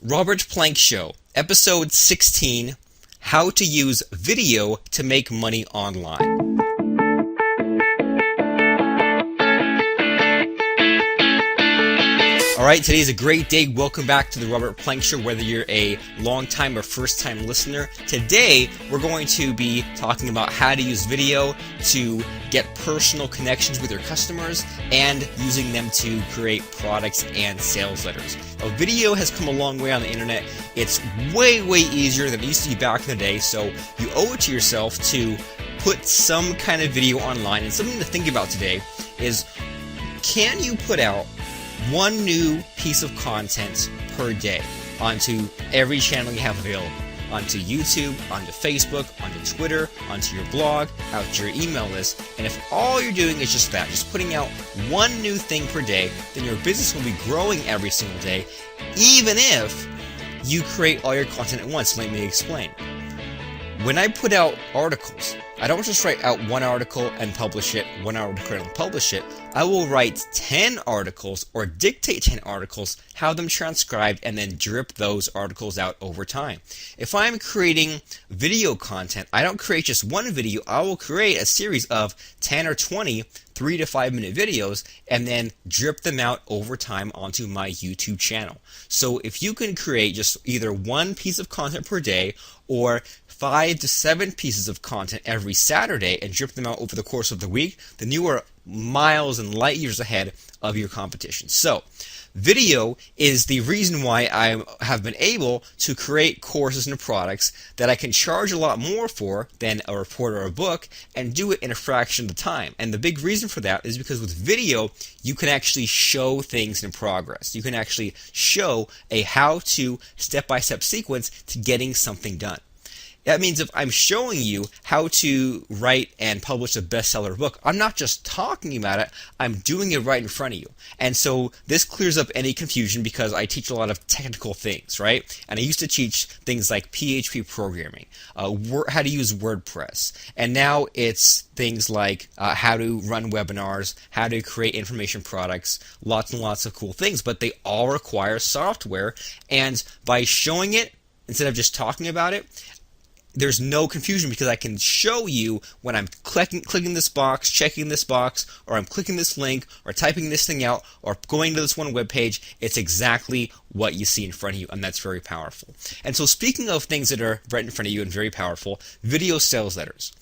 Robert Plank Show, Episode 16, How to Use Video to Make Money Online. Alright, today's a great day. Welcome back to the Robert Plank Show, whether you're a long-time or first-time listener. Today, we're going to be talking about how to use video to get personal connections with your customers and using them to create products and sales letters. Now, video has come a long way on the internet. It's way, way easier than it used to be back in the day, so you owe it to yourself to put some kind of video online. And something to think about today is, can you put out one new piece of content per day onto every channel you have available, onto YouTube, onto Facebook, onto Twitter, onto your blog, out to your email list. And if all you're doing is just that, just putting out one new thing per day, then your business will be growing every single day, even if you create all your content at once. Let me explain. When I put out articles, I don't just write out one article and publish it, one article and publish it. I will write 10 articles or dictate 10 articles, have them transcribed, and then drip those articles out over time. If I'm creating video content, I don't create just one video. I will create a series of 10 or 20 3 to 5 minute videos and then drip them out over time onto my YouTube channel. So if you can create just either one piece of content per day or 5 to 7 pieces of content every Saturday and drip them out over the course of the week, then you are miles and light years ahead of your competition. So video is the reason why I have been able to create courses and products that I can charge a lot more for than a report or a book and do it in a fraction of the time. And the big reason for that is because with video, you can actually show things in progress. You can actually show a how-to step-by-step sequence to getting something done. That means if I'm showing you how to write and publish a bestseller book, I'm not just talking about it, I'm doing it right in front of you. And so this clears up any confusion because I teach a lot of technical things, right? And I used to teach things like PHP programming, how to use WordPress, and now it's things like how to run webinars, how to create information products, lots and lots of cool things, but they all require software. And by showing it, instead of just talking about it, there's no confusion because I can show you when I'm clicking this box, checking this box, or I'm clicking this link, or typing this thing out, or going to this one web page. It's exactly what you see in front of you, and that's very powerful. And so speaking of things that are right in front of you and very powerful, video sales letters.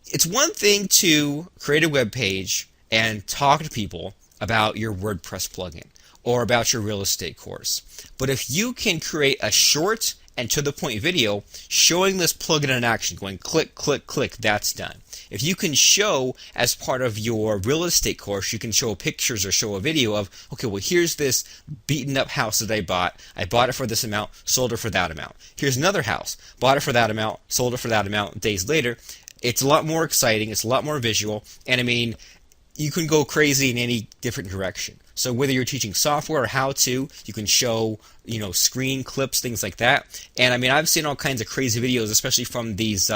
It's one thing to create a web page and talk to people about your WordPress plugin or about your real estate course. But if you can create a short and to the point video showing this plugin in action, going click, click, click, that's done. If you can show as part of your real estate course, you can show pictures or show a video of, okay, well, here's this beaten up house that I bought. I bought it for this amount, sold it for that amount. Here's another house, bought it for that amount, sold it for that amount days later. It's a lot more exciting, it's a lot more visual, and I mean, you can go crazy in any different direction. So whether you're teaching software or how to, you can show, screen clips, things like that. And I mean, I've seen all kinds of crazy videos, especially from these,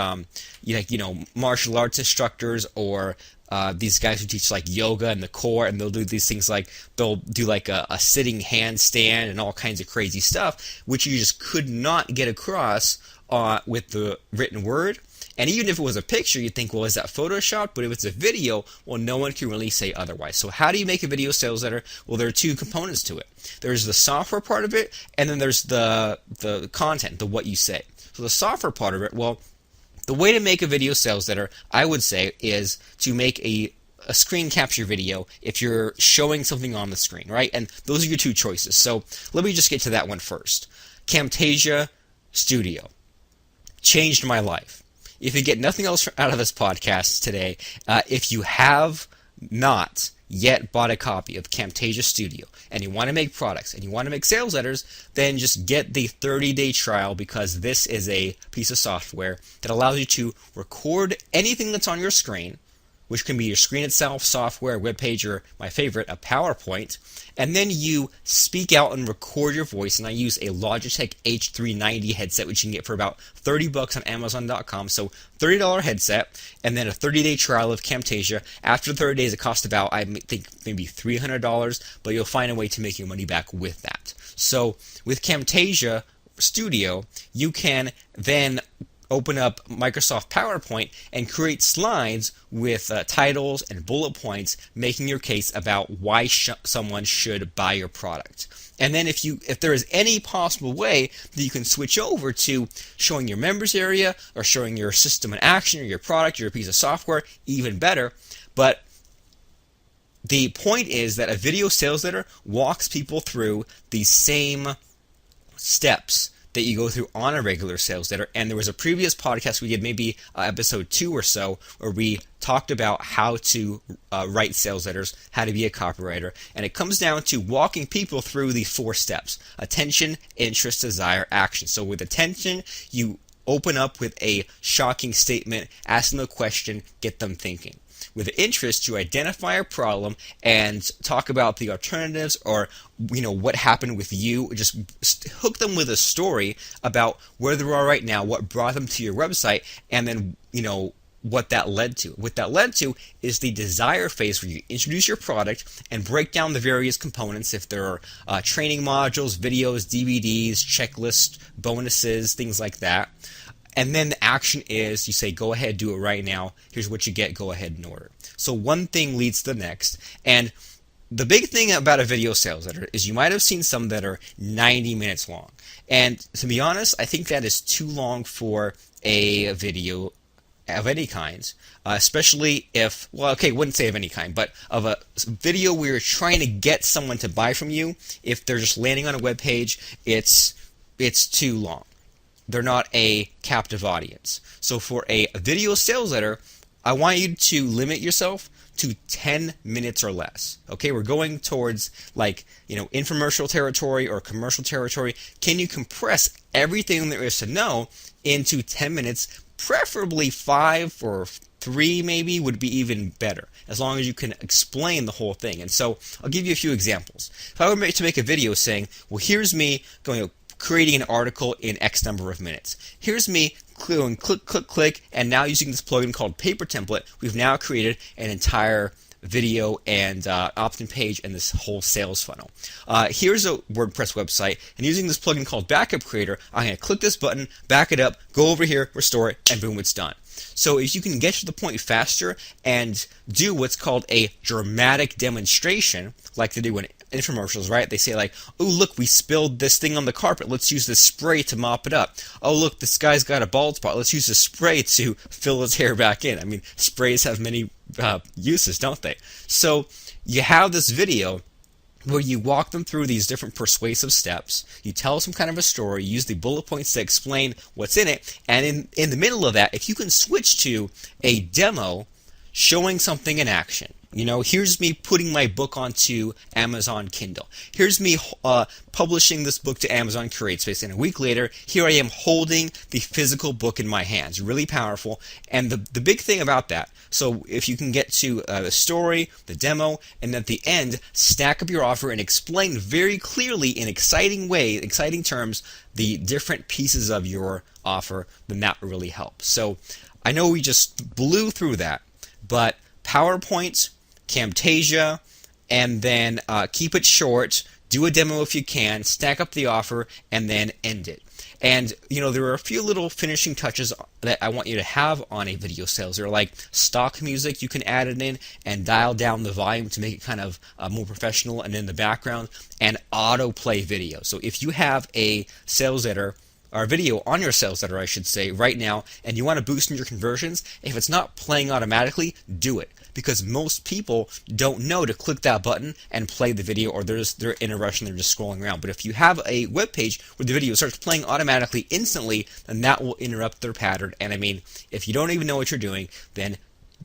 martial arts instructors or these guys who teach like yoga and the core, and they'll do these things like they'll do like a sitting handstand and all kinds of crazy stuff, which you just could not get across with the written word. And even if it was a picture, you'd think, well, is that Photoshopped? But if it's a video, well, no one can really say otherwise. So how do you make a video sales letter? Well, there are two components to it. There's the software part of it, and then there's the content, the what you say. So the software part of it, well, the way to make a video sales letter, I would say, is to make a screen capture video if you're showing something on the screen, right? And those are your two choices. So let me just get to that one first. Camtasia Studio changed my life. If you get nothing else out of this podcast today, if you have not yet bought a copy of Camtasia Studio and you want to make products and you want to make sales letters, then just get the 30-day trial, because this is a piece of software that allows you to record anything that's on your screen, which can be your screen itself, software, web page, or my favorite, a PowerPoint. And then you speak out and record your voice. And I use a Logitech H390 headset, which you can get for about $30 on Amazon.com. So $30 headset, and then a 30-day trial of Camtasia. After 30 days, it costs about, I think, maybe $300, but you'll find a way to make your money back with that. So with Camtasia Studio, you can then open up Microsoft PowerPoint and create slides with titles and bullet points, making your case about why someone should buy your product. And then if there is any possible way that you can switch over to showing your members area or showing your system in action or your product or your piece of software, even better. But the point is that a video sales letter walks people through the same steps that you go through on a regular sales letter. And there was a previous podcast we did, maybe episode 2 or so, where we talked about how to write sales letters, how to be a copywriter. And it comes down to walking people through the 4 steps: attention, interest, desire, action. So with attention, you open up with a shocking statement, ask them a question, get them thinking. With interest, you identify a problem and talk about the alternatives, or what happened with you. Just hook them with a story about where they are right now, what brought them to your website, and then what that led to. What that led to is the desire phase, where you introduce your product and break down the various components. If there are training modules, videos, DVDs, checklists, bonuses, things like that. And then the action is, you say, go ahead, do it right now. Here's what you get. Go ahead and order. So one thing leads to the next. And the big thing about a video sales letter is you might have seen some that are 90 minutes long. And to be honest, I think that is too long for a video of any kind, especially if, wouldn't say of any kind, but of a video where you're trying to get someone to buy from you. If they're just landing on a web page, it's too long. They're not a captive audience. So for a video sales letter, I want you to limit yourself to 10 minutes or less. Okay, we're going towards infomercial territory or commercial territory. Can you compress everything there is to know into 10 minutes? Preferably 5 or 3 maybe would be even better, as long as you can explain the whole thing. And so I'll give you a few examples. If I were to make a video saying, well, here's me creating an article in X number of minutes. Here's me going click, and now using this plugin called Paper Template, we've now created an entire video and opt-in page and this whole sales funnel. Here's a WordPress website, and using this plugin called Backup Creator, I'm going to click this button, back it up, go over here, restore it, and boom, it's done. So if you can get to the point faster and do what's called a dramatic demonstration, like they do in infomercials, right? They say oh, look, we spilled this thing on the carpet. Let's use this spray to mop it up. Oh, look, this guy's got a bald spot. Let's use the spray to fill his hair back in. I mean, sprays have many uses, don't they? So you have this video where you walk them through these different persuasive steps. You tell some kind of a story, use the bullet points to explain what's in it, and in the middle of that, if you can switch to a demo showing something in action. Here's me putting my book onto Amazon Kindle. Here's me publishing this book to Amazon CreateSpace, and a week later, here I am holding the physical book in my hands. Really powerful. And the big thing about that, so if you can get to the story, the demo, and at the end, stack up your offer and explain very clearly in exciting terms, the different pieces of your offer, then that will really help. So I know we just blew through that, but PowerPoint, Camtasia, and then keep it short, do a demo if you can, stack up the offer, and then end it. And, there are a few little finishing touches that I want you to have on a video sales. They're like stock music. You can add it in and dial down the volume to make it kind of more professional and in the background, and autoplay video. So if you have a sales letter, or video on your sales letter, I should say, right now, and you want to boost in your conversions, if it's not playing automatically, do it. Because most people don't know to click that button and play the video, or they're in a rush and they're just scrolling around. But if you have a web page where the video starts playing automatically instantly, then that will interrupt their pattern. And I mean, if you don't even know what you're doing, then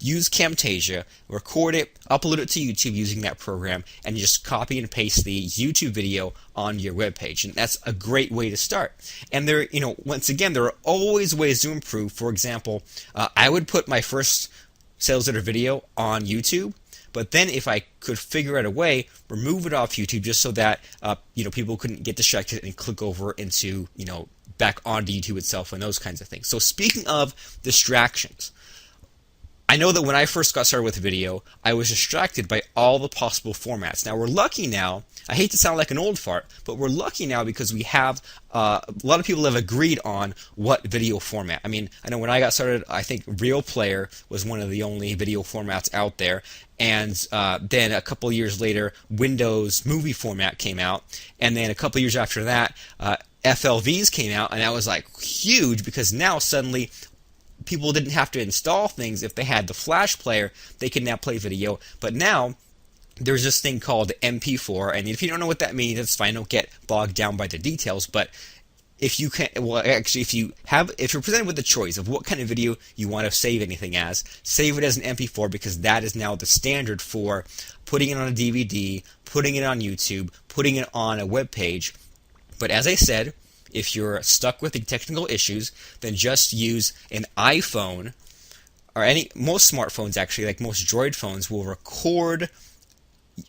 use Camtasia, record it, upload it to YouTube using that program, and you just copy and paste the YouTube video on your web page. And that's a great way to start. And there, once again, there are always ways to improve. For example, I would put my first sales letter video on YouTube. But then if I could figure out a way, remove it off YouTube just so that people couldn't get distracted and click over into back onto YouTube itself and those kinds of things. So speaking of distractions, I know that when I first got started with video, I was distracted by all the possible formats. Now we're lucky now. I hate to sound like an old fart, but we're lucky now because we have a lot of people have agreed on what video format. I mean, I know when I got started, I think Real Player was one of the only video formats out there. And then a couple years later, Windows Movie format came out. And then a couple years after that, FLVs came out. And that was like huge because now suddenly people didn't have to install things. If they had the Flash player, they can now play video. But now there's this thing called MP4, and if you don't know what that means, that's fine. Don't get bogged down by the details. But if you can, well, actually, if you're presented with the choice of what kind of video you want to save anything as, save it as an MP4 because that is now the standard for putting it on a DVD, putting it on YouTube, putting it on a web page. But as I said, if you're stuck with the technical issues, then just use an iPhone, or most smartphones actually, like most Droid phones, will record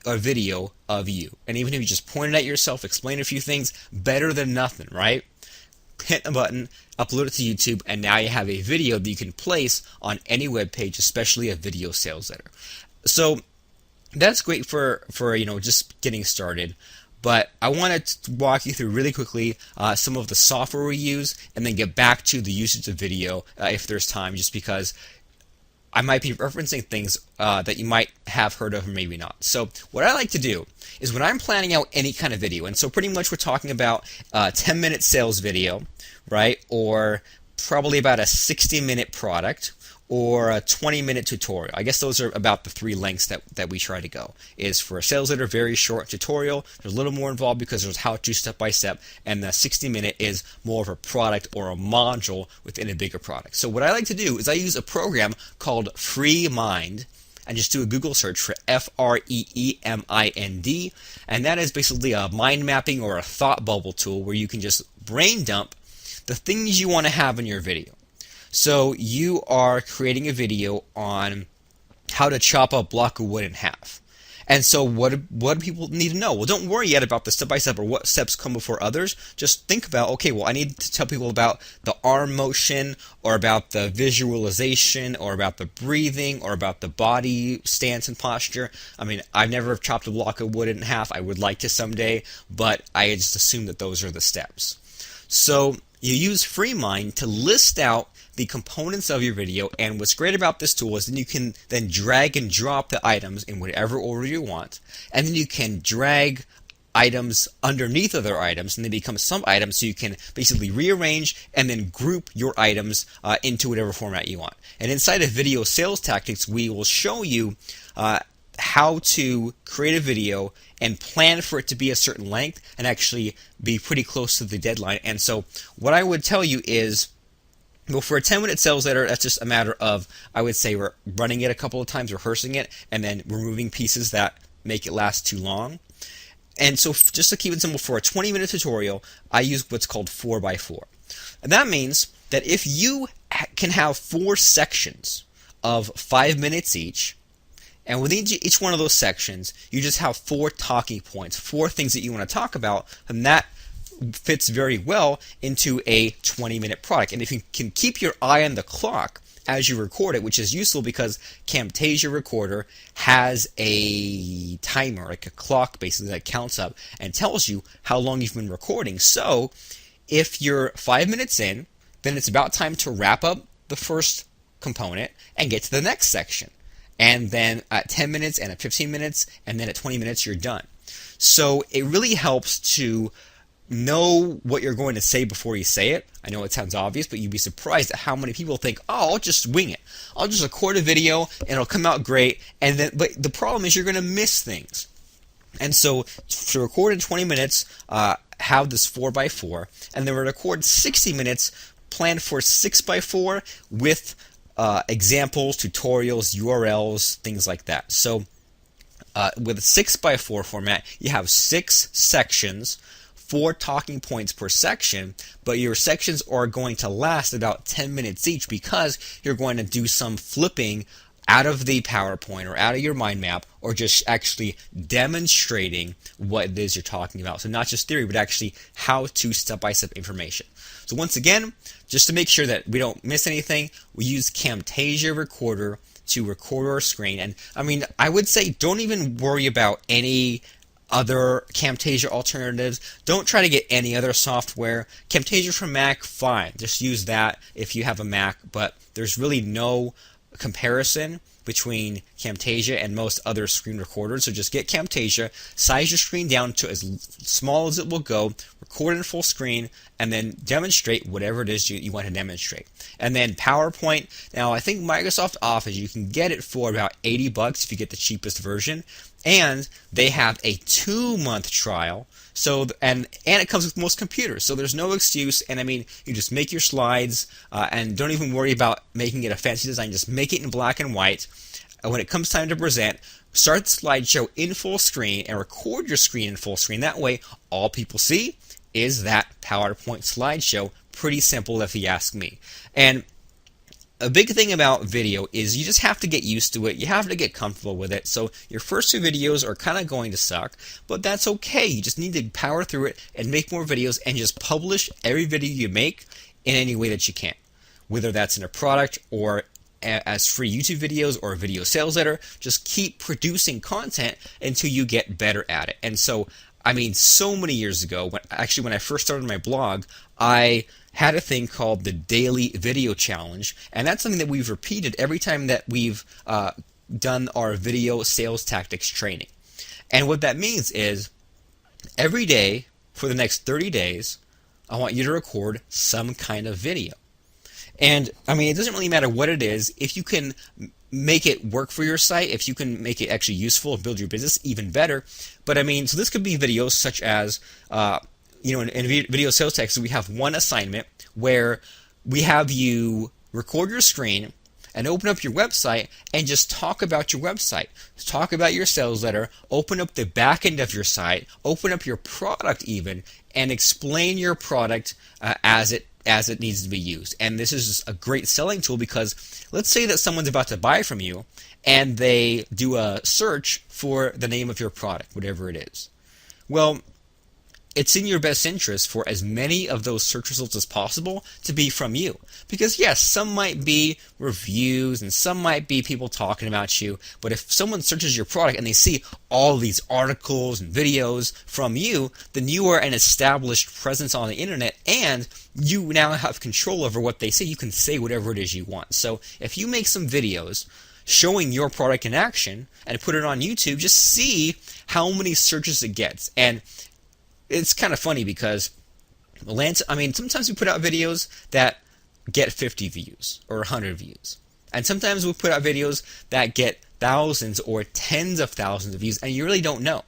a video of you. And even if you just point it at yourself, explain a few things, better than nothing, right? Hit a button, upload it to YouTube, and now you have a video that you can place on any web page, especially a video sales letter. So that's great for just getting started. But I want to walk you through really quickly some of the software we use and then get back to the usage of video if there's time, just because I might be referencing things that you might have heard of or maybe not. So what I like to do is when I'm planning out any kind of video, and so pretty much we're talking about a 10-minute sales video, right? Or probably about a 60-minute product, or a 20-minute tutorial. I guess those are about the three lengths that we try to go. Is for a sales letter, very short tutorial. There's a little more involved because there's how-to step-by-step, and the 60-minute is more of a product or a module within a bigger product. So what I like to do is I use a program called FreeMind, and just do a Google search for FREEMIND, and that is basically a mind mapping or a thought bubble tool where you can just brain dump the things you want to have in your video. So you are creating a video on how to chop a block of wood in half. And so what do people need to know? Well, don't worry yet about the step-by-step or what steps come before others. Just think about, okay, well, I need to tell people about the arm motion, or about the visualization, or about the breathing, or about the body stance and posture. I mean, I've never chopped a block of wood in half. I would like to someday, but I just assume that those are the steps. So you use FreeMind to list out the components of your video, and what's great about this tool is then you can then drag and drop the items in whatever order you want, and then you can drag items underneath other items, and they become sub items, so you can basically rearrange and then group your items into whatever format you want. And inside of Video Sales Tactics, we will show you how to create a video and plan for it to be a certain length and actually be pretty close to the deadline. And so what I would tell you is, well, for a 10-minute sales letter, that's just a matter of, I would say, we're running it a couple of times, rehearsing it, and then removing pieces that make it last too long. And so just to keep it simple, for a 20-minute tutorial, I use what's called 4x4. And that means that if you can have 4 sections of 5 minutes each, and within each one of those sections, you just have 4 talking points, 4 things that you want to talk about, and that fits very well into a 20-minute product. And if you can keep your eye on the clock as you record it, which is useful because Camtasia Recorder has a timer, like a clock basically, that counts up and tells you how long you've been recording. So if you're 5 minutes in, then it's about time to wrap up the first component and get to the next section. And then at 10 minutes and at 15 minutes and then at 20 minutes, you're done. So it really helps to know what you're going to say before you say it. I know it sounds obvious, but you'd be surprised at how many people think, oh, I'll just wing it. I'll just record a video and it'll come out great. But the problem is you're going to miss things. And so to record in 20 minutes, have this 4x4, and then record 60 minutes, plan for 6x4 with examples, tutorials, URLs, things like that. So with a 6x4 format, you have 6 sections, 4 talking points per section, but your sections are going to last about 10 minutes each because you're going to do some flipping out of the PowerPoint or out of your mind map, or just actually demonstrating what it is you're talking about. So not just theory, but actually how to step-by-step information. So once again, just to make sure that we don't miss anything, we use Camtasia Recorder to record our screen. And I mean, I would say don't even worry about any other Camtasia alternatives. Don't try to get any other software. Camtasia for Mac, fine. Just use that if you have a Mac, but there's really no comparison between Camtasia and most other screen recorders. So just get Camtasia, size your screen down to as small as it will go, record in full screen, and then demonstrate whatever it is you want to demonstrate. And then PowerPoint, now I think Microsoft Office, you can get it for about $80 if you get the cheapest version. And they have a 2-month trial. So and it comes with most computers, so there's no excuse. And I mean, you just make your slides and don't even worry about making it a fancy design. Just make it in black and white. When it comes time to present, start the slideshow in full screen and record your screen in full screen. That way, all people see is that PowerPoint slideshow. Pretty simple, if you ask me. And a big thing about video is you just have to get used to it. You have to get comfortable with it. So your first 2 videos are kind of going to suck, but that's okay. You just need to power through it and make more videos and just publish every video you make in any way that you can. Whether that's in a product or as free YouTube videos or a video sales letter, just keep producing content until you get better at it. And so, I mean, so many years ago, when I first started my blog, I had a thing called the Daily Video Challenge, and that's something that we've repeated every time that we've done our video sales tactics training. And what that means is every day for the next 30 days, I want you to record some kind of video. And I mean, it doesn't really matter what it is. If you can make it work for your site, if you can make it actually useful and build your business, even better. But I mean, so this could be videos such as in video sales tactics, we have one assignment where we have you record your screen and open up your website and just talk about your website. Talk about your sales letter, open up the back end of your site, open up your product even, and explain your product as it needs to be used. And this is a great selling tool because let's say that someone's about to buy from you and they do a search for the name of your product, whatever it is. Well, it's in your best interest for as many of those search results as possible to be from you. Because yes, some might be reviews and some might be people talking about you, but if someone searches your product and they see all these articles and videos from you, then you are an established presence on the internet and you now have control over what they say. You can say whatever it is you want. So if you make some videos showing your product in action and put it on YouTube, just see how many searches it gets. And it's kind of funny because sometimes we put out videos that get 50 views or 100 views. And sometimes we put out videos that get thousands or tens of thousands of views, and you really don't know.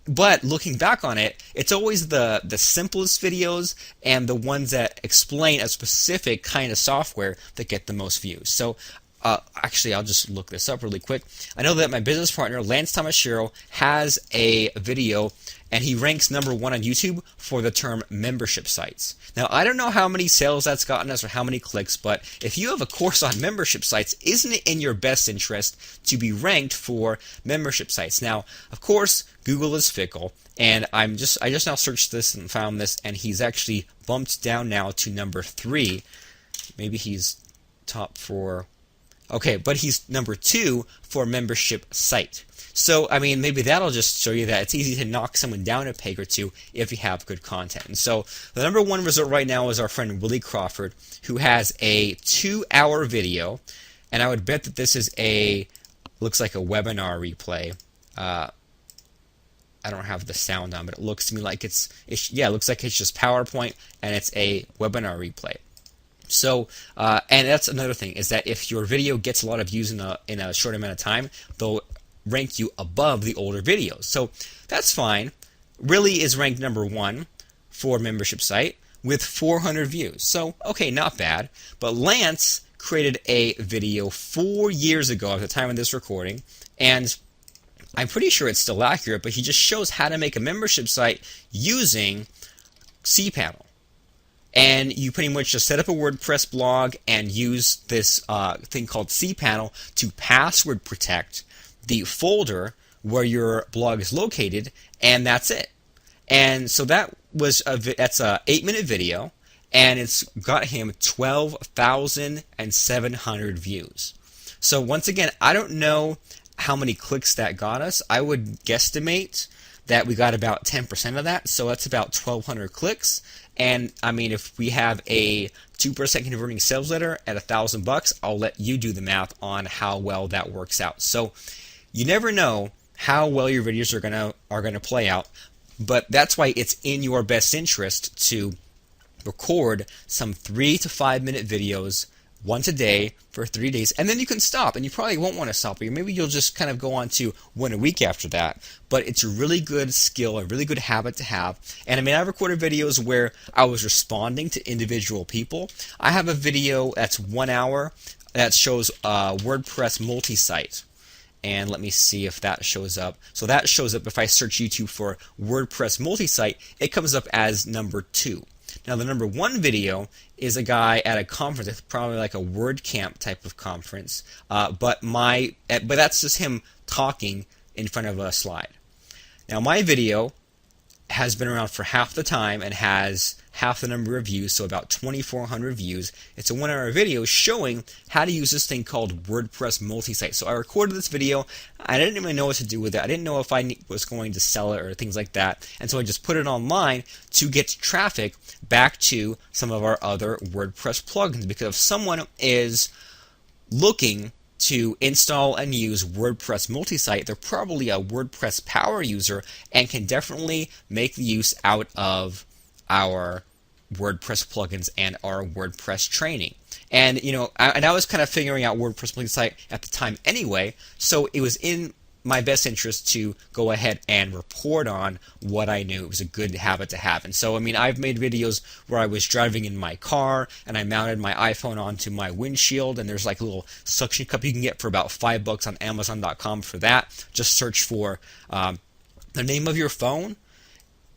But looking back on it, it's always the simplest videos and the ones that explain a specific kind of software that get the most views. So actually, I'll just look this up really quick. I know that my business partner, Lance Tomashiro, has a video, and he ranks #1 on YouTube for the term membership sites. Now, I don't know how many sales that's gotten us or how many clicks, but if you have a course on membership sites, isn't it in your best interest to be ranked for membership sites? Now, of course, Google is fickle, and I just now searched this and found this, and he's actually bumped down now to #3. Maybe he's top 4. Okay, but he's #2 for membership site. So, I mean, maybe that'll just show you that it's easy to knock someone down a peg or two if you have good content. And so, the #1 result right now is our friend Willie Crawford, who has a 2-hour video, and I would bet that this is looks like a webinar replay. I don't have the sound on, but it looks to me like it looks like it's just PowerPoint, and it's a webinar replay. So, and that's another thing, is that if your video gets a lot of views in a short amount of time, they'll rank you above the older videos. So that's fine. Really is ranked #1 for membership site with 400 views. So, okay, not bad. But Lance created a video 4 years ago at the time of this recording, and I'm pretty sure it's still accurate, but he just shows how to make a membership site using cPanel. and you pretty much just set up a WordPress blog and use this thing called cPanel to password protect the folder where your blog is located, and that's it. And so that's a 8-minute video, and it's got him 12,700 views. So once again, I don't know how many clicks that got us. I would guesstimate that we got about 10% of that, so that's about 1,200 clicks. And I mean, if we have a 2% converting sales letter at $1,000, I'll let you do the math on how well that works out. So you never know how well your videos are gonna play out, but that's why it's in your best interest to record some 3 to 5 minute videos once a day for 3 days, and then you can stop, and you probably won't want to stop, or maybe you'll just kind of go on to one a week after that. But it's a really good skill, a really good habit to have. And I mean, I've recorded videos where I was responding to individual people. I have a video that's 1 hour that shows WordPress multi-site. And let me see if that shows up. So that shows up if I search YouTube for WordPress multi-site, it comes up as number 2. Now the number 1 video is a guy at a conference. It's probably like a WordCamp type of conference, but that's just him talking in front of a slide. Now my video has been around for half the time and has half the number of views, so about 2,400 views. It's a 1-hour video showing how to use this thing called WordPress multi-site. So I recorded this video. I didn't even know what to do with it. I didn't know if I was going to sell it or things like that. And so I just put it online to get traffic back to some of our other WordPress plugins, because if someone is looking to install and use WordPress multi-site, they're probably a WordPress power user and can definitely make the use out of our WordPress plugins and our WordPress training. And I was kind of figuring out WordPress multi-site at the time anyway, so it was in my best interest to go ahead and report on what I knew. It was a good habit to have. And so, I mean, I've made videos where I was driving in my car and I mounted my iPhone onto my windshield, and there's like a little suction cup you can get for about $5 on Amazon.com for that. Just search for the name of your phone.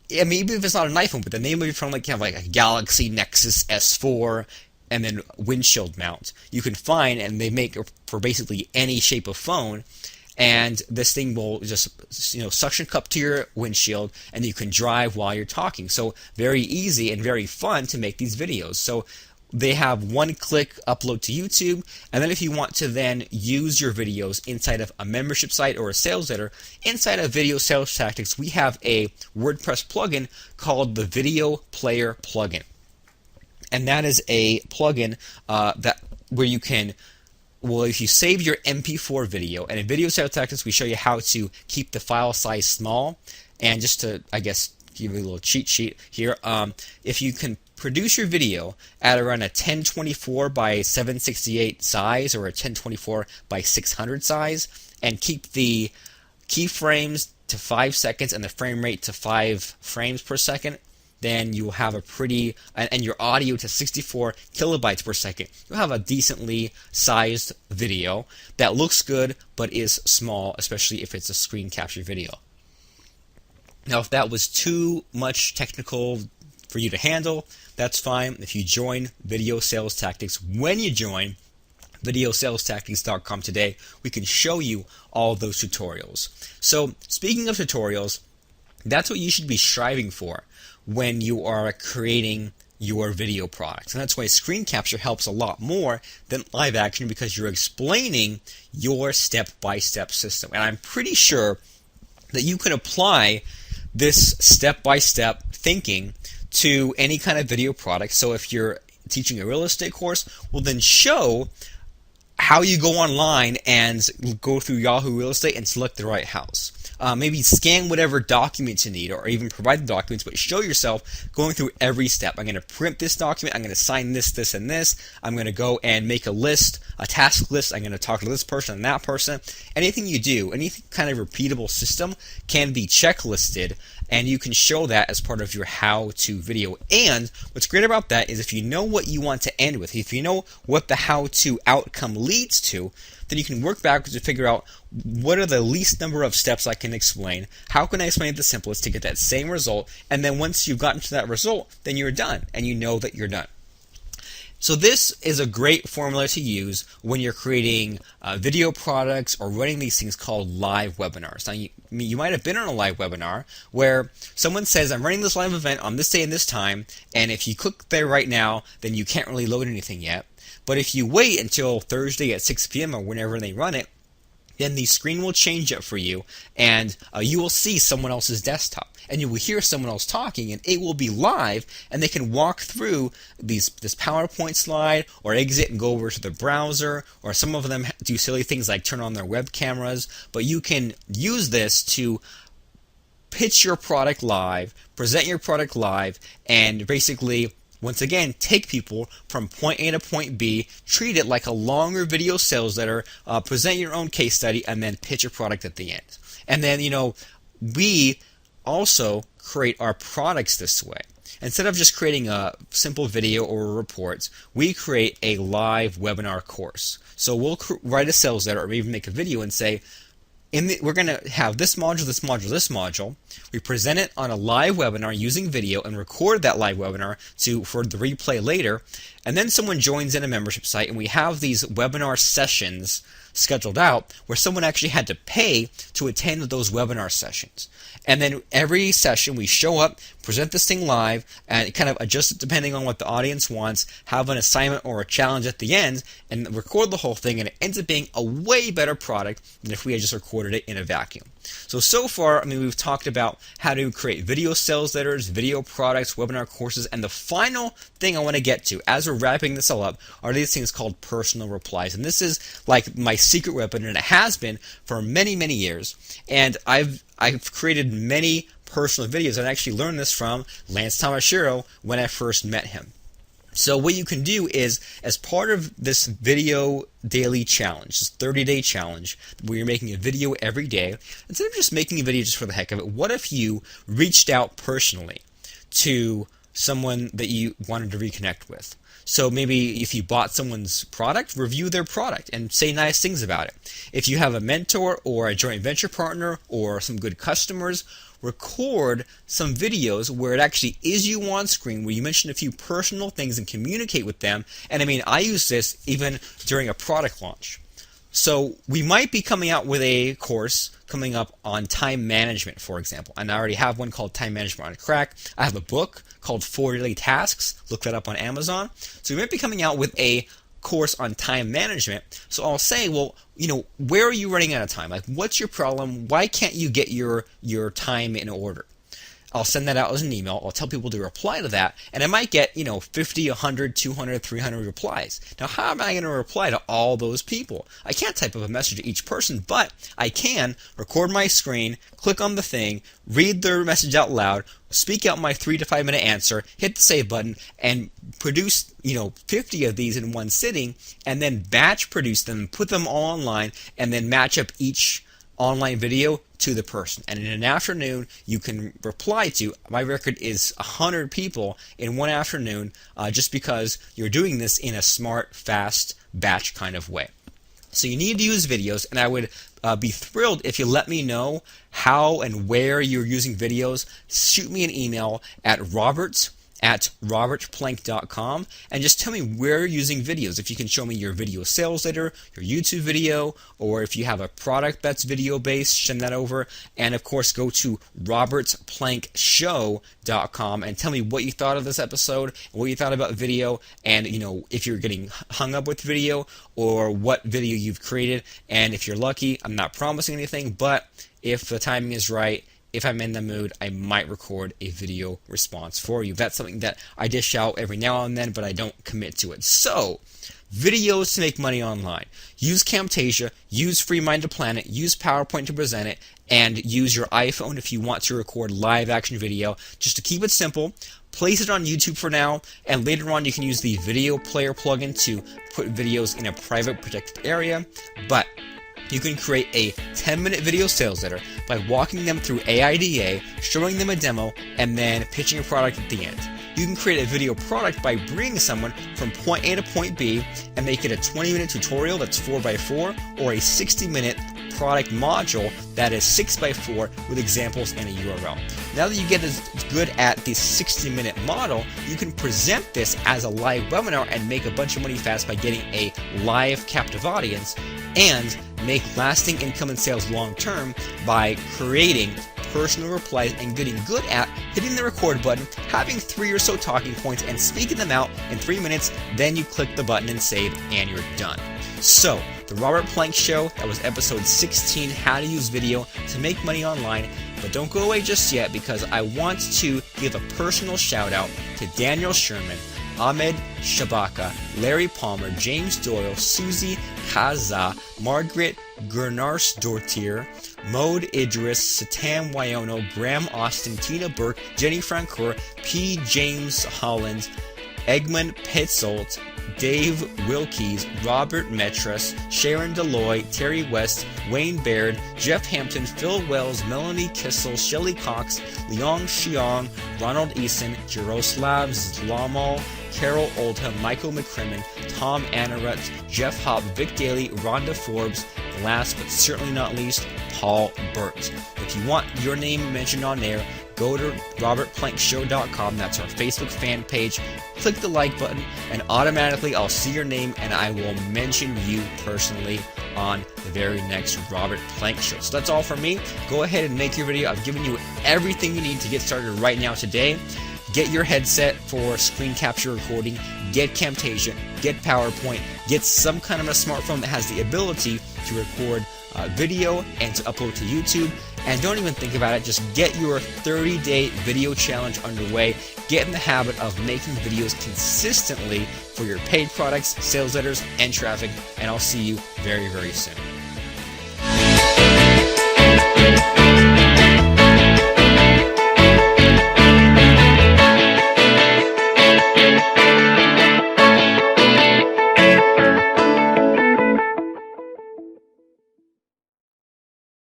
I mean, even if it's not an iPhone, but the name of your phone, like you have like a Galaxy Nexus S4 and then windshield mount. You can find, and they make for basically any shape of phone. And this thing will just suction cup to your windshield, and you can drive while you're talking. So very easy and very fun to make these videos. So they have 1-click upload to YouTube, and then if you want to then use your videos inside of a membership site or a sales letter, inside of Video Sales Tactics, we have a WordPress plugin called the Video Player plugin. And that is a plugin where you can, well, if you save your MP4 video, and in Video Sales Tactics we show you how to keep the file size small, and just to, I guess, give you a little cheat sheet here, if you can produce your video at around a 1024 by 768 size or a 1024 by 600 size, and keep the keyframes to 5 seconds and the frame rate to 5 frames per second, then you'll have a pretty, and your audio to 64 kilobytes per second. You'll have a decently sized video that looks good but is small, especially if it's a screen capture video. Now, if that was too much technical for you to handle, that's fine. If you join Video Sales Tactics, when you join videosalestactics.com today, we can show you all those tutorials. So, speaking of tutorials, that's what you should be striving for when you are creating your video products. And that's why screen capture helps a lot more than live action, because you're explaining your step-by-step system. And I'm pretty sure that you can apply this step-by-step thinking to any kind of video product. So if you're teaching a real estate course, well, then show how you go online and go through Yahoo Real Estate and select the right house. Maybe scan whatever documents you need, or even provide the documents, but show yourself going through every step. I'm going to print this document, I'm going to sign this, this, and this. I'm going to go and make a list, a task list. I'm going to talk to this person and that person. Anything you do, any kind of repeatable system can be checklisted and you can show that as part of your how-to video. And what's great about that is if you know what you want to end with, if you know what the how-to outcome leads to, then you can work backwards to figure out what are the least number of steps I can explain, how can I explain it the simplest to get that same result, and then once you've gotten to that result, then you're done, and you know that you're done. So this is a great formula to use when you're creating video products or running these things called live webinars. Now, you might have been on a live webinar where someone says, I'm running this live event on this day and this time, and if you click there right now, then you can't really load anything yet. But if you wait until Thursday at 6 p.m. or whenever they run it, then the screen will change up for you, and you will see someone else's desktop, and you will hear someone else talking, and it will be live, and they can walk through this PowerPoint slide, or exit and go over to the browser, or some of them do silly things like turn on their web cameras, but you can use this to pitch your product live, present your product live, and basically, once again, take people from point A to point B, treat it like a longer video sales letter, present your own case study, and then pitch your product at the end. And then, we also create our products this way. Instead of just creating a simple video or reports, we create a live webinar course. So we'll write a sales letter or even make a video and say, we're going to have this module, this module, this module. We present it on a live webinar using video and record that live webinar for the replay later. And then someone joins in a membership site, and we have these webinar sessions scheduled out where someone actually had to pay to attend those webinar sessions. And then every session we show up, present this thing live, and kind of adjust it depending on what the audience wants, have an assignment or a challenge at the end, and record the whole thing, and it ends up being a way better product than if we had just recorded it in a vacuum. So far, we've talked about how to create video sales letters, video products, webinar courses, and the final thing I want to get to as we're wrapping this all up are these things called personal replies. And this is like my secret weapon, and it has been for many, many years. And I've created many personal videos, and I actually learned this from Lance Tamashiro when I first met him. So what you can do is, as part of this video daily challenge, this 30-day challenge, where you're making a video every day, instead of just making a video just for the heck of it, what if you reached out personally to someone that you wanted to reconnect with? So maybe if you bought someone's product, review their product and say nice things about it. If you have a mentor or a joint venture partner or some good customers, record some videos where it actually is you on screen, where you mention a few personal things and communicate with them. And I use this even during a product launch. So we might be coming out with a course coming up on time management, for example. And I already have one called Time Management on Crack. I have a book called 4 Daily Tasks. Look that up on Amazon. So we might be coming out with a course on time management. So I'll say, well, where are you running out of time? Like, what's your problem? Why can't you get your time in order? I'll send that out as an email. I'll tell people to reply to that, and I might get 50, 100, 200, 300 replies. Now, how am I going to reply to all those people? I can't type up a message to each person, but I can record my screen, click on the thing, read their message out loud, speak out my 3 to 5 minute answer, hit the save button, and produce 50 of these in one sitting, and then batch produce them, put them all online, and then match up each online video to the person. And in an afternoon, you can reply to, my record is 100 people in one afternoon, just because you're doing this in a smart, fast, batch kind of way. So you need to use videos, and I would be thrilled if you let me know how and where you're using videos. Shoot me an email at robertsplank.com and just tell me where you're using videos. If you can show me your video sales letter, your YouTube video, or if you have a product that's video based, send that over. And of course, go to robertsplankshow.com and tell me what you thought of this episode, what you thought about video, and if you're getting hung up with video or what video you've created. And if you're lucky, I'm not promising anything, but if the timing is right, if I'm in the mood, I might record a video response for you. That's something that I dish out every now and then, but I don't commit to it. So, videos to make money online. Use Camtasia, use FreeMind to plan it, use PowerPoint to present it, and use your iPhone if you want to record live action video. Just to keep it simple, place it on YouTube for now, and later on you can use the video player plugin to put videos in a private protected area. But You can create a 10-minute video sales letter by walking them through AIDA, showing them a demo, and then pitching a product at the end. You can create a video product by bringing someone from point A to point B and make it a 20-minute tutorial that's 4x4 or a 60-minute product module that is 6x4 with examples and a URL. Now that you get as good at the 60-minute model, you can present this as a live webinar and make a bunch of money fast by getting a live captive audience, and make lasting income and sales long term by creating personal replies and getting good at hitting the record button, having 3 or so talking points and speaking them out in 3 minutes. Then you click the button and save, and you're done. So, the Robert Plank Show, that was episode 16, how to use video to make money online. But don't go away just yet, because I want to give a personal shout out to Daniel Sherman, Ahmed Shabaka, Larry Palmer, James Doyle, Susie Kaza, Margaret Gurnars-Dortier, Mode Idris, Satam Wyono, Graham Austin, Tina Burke, Jenny Francoeur, P. James Holland, Egmont Petzold, Dave Wilkies, Robert Metras, Sharon Deloy, Terry West, Wayne Baird, Jeff Hampton, Phil Wells, Melanie Kissel, Shelley Cox, Leong Xiong, Ronald Eason, Jaroslav Zlamal, Carol Oldham, Michael McCrimmon, Tom Anaret, Jeff Hopp, Vic Daly, Rhonda Forbes, and last but certainly not least, Paul Burt. If you want your name mentioned on there, go to robertplankshow.com. That's our Facebook fan page. Click the like button, and automatically I'll see your name and I will mention you personally on the very next Robert Plank Show. So that's all from me. Go ahead and make your video. I've given you everything you need to get started right now today. Get your headset for screen capture recording, get Camtasia, get PowerPoint, get some kind of a smartphone that has the ability to record video and to upload to YouTube. And don't even think about it, just get your 30-day video challenge underway. Get in the habit of making videos consistently for your paid products, sales letters, and traffic, and I'll see you very, very soon.